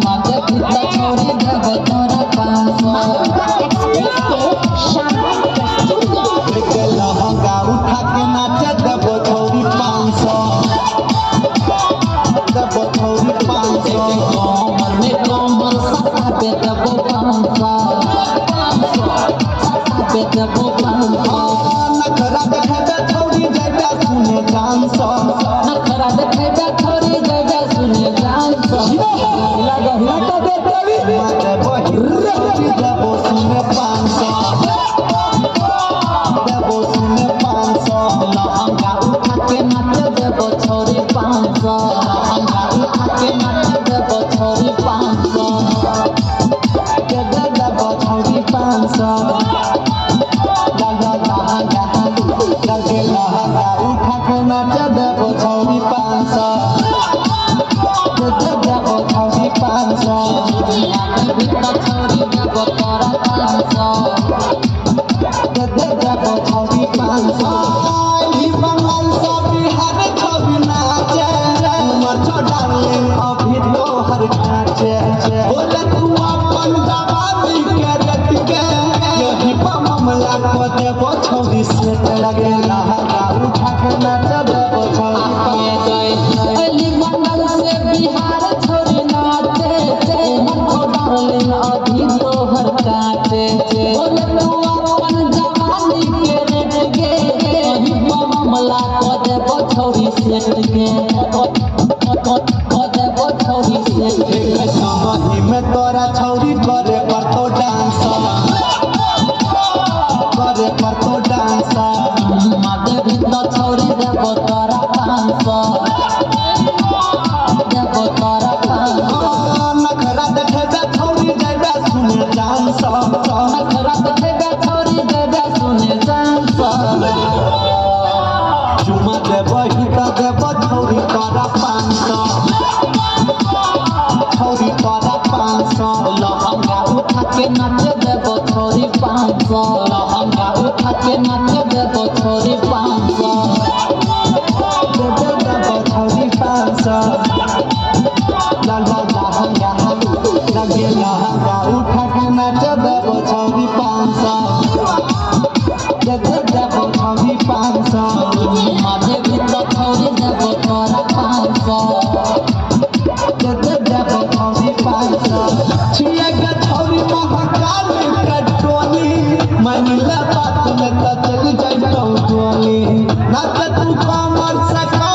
माता पिता छोड़ी देव तोरा पासो लहंगा उठा के नाच देव छोरी 500 देव छोरी 500 कमर में कमर सता पे देव 500 पे देव 500 नखरा देखे छोरी जैजा सुने डांस नखरा देखे छोरी जैजा सुने डांस लगा लगा दे देवी मारे बही छोरी देव सुने 500 देव सुने 500 लहंगा उठा के नाच देव छोरी 500 लहंगा उठा के नाच देव छोरी 500 देव छोरी 500 लगे लहंगा उठा के नाच देव छोरी 500 देव छोरी 500 छोरी देव तोरा 500 देव छोरी 500 ई बंगाल से बिहार छवि नाचे उमर डाले अभी लोहर नाचे बोले तू अपन जवानी के रख के यही मामला को देव छोरी से लगे लहंगा उठा के नाच देव छोरी 500 अली मंगल से बिहार छोरी नाचे डार्लिंग अभी लोहर काटे बोले तू अपन जवानी के रेट के यही मामला को देव छोरी सेट के देव छोरी सेट के समझी में तोरा छौरी करे पर तो डांस करे पर तो डांस माते भिन्न छोरी देव तोरा 500 देव तोरा 500 नखरा देखे छौरी जैबे सुने डांस नखरा देखे छोरी जैबे सुने डांस चुमा देव हिता देव छौरी तोरा 500 छौरी तोरा 500 लहंगा उठा के नाच देव छोरी 500 लहंगा उठा के नाच देव छोरी 500 देव छौरी 500 लगे लहंगा उठा के नाच देव छौरी 500 देव छौरी 500 माते भिन्न छोरी देव तोरा 500 देव छौरी 500 छिया के छौरी महाकाल के टोली मानिला बात में त चल जाइतो टोली नाच तू कमर सटा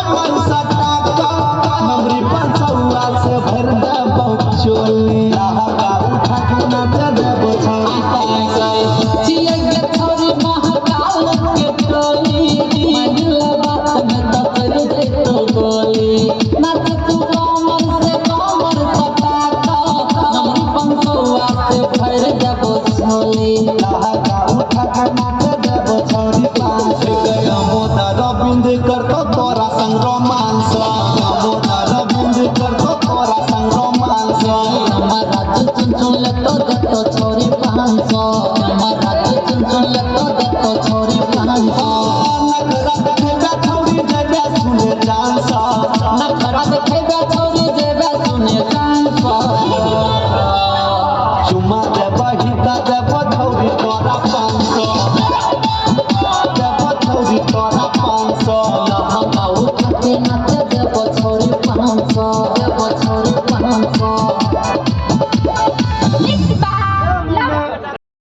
नमरी 500 से भर देव चोली लहंगा उठा के नाच देव छौरी 500 छिया छोरी महाकाल के टोली मानिला बात में त चल जाइतो गोली नाच तू कमर सटा नमरी 500 से भर देव छोली लहंगा उठा के नाच देव छौरी 500 मोदा रविंद करतो तोरा संग रोमांस मोदा रविंद करतो तोरा संग रोमांस हमारा चुन लेतो देतो छोरी 500 हमारा चुन लेतो देतो छोरी 500 नखरा देखे छौरी जैबे सुने डांस नखरा देखे छोरी जेबे सुने डांस चुमा देव हिता देव छौरी तोरा 500 देव छौरी तोरा 500 लहंगा उठा के नाच देव छोरी 500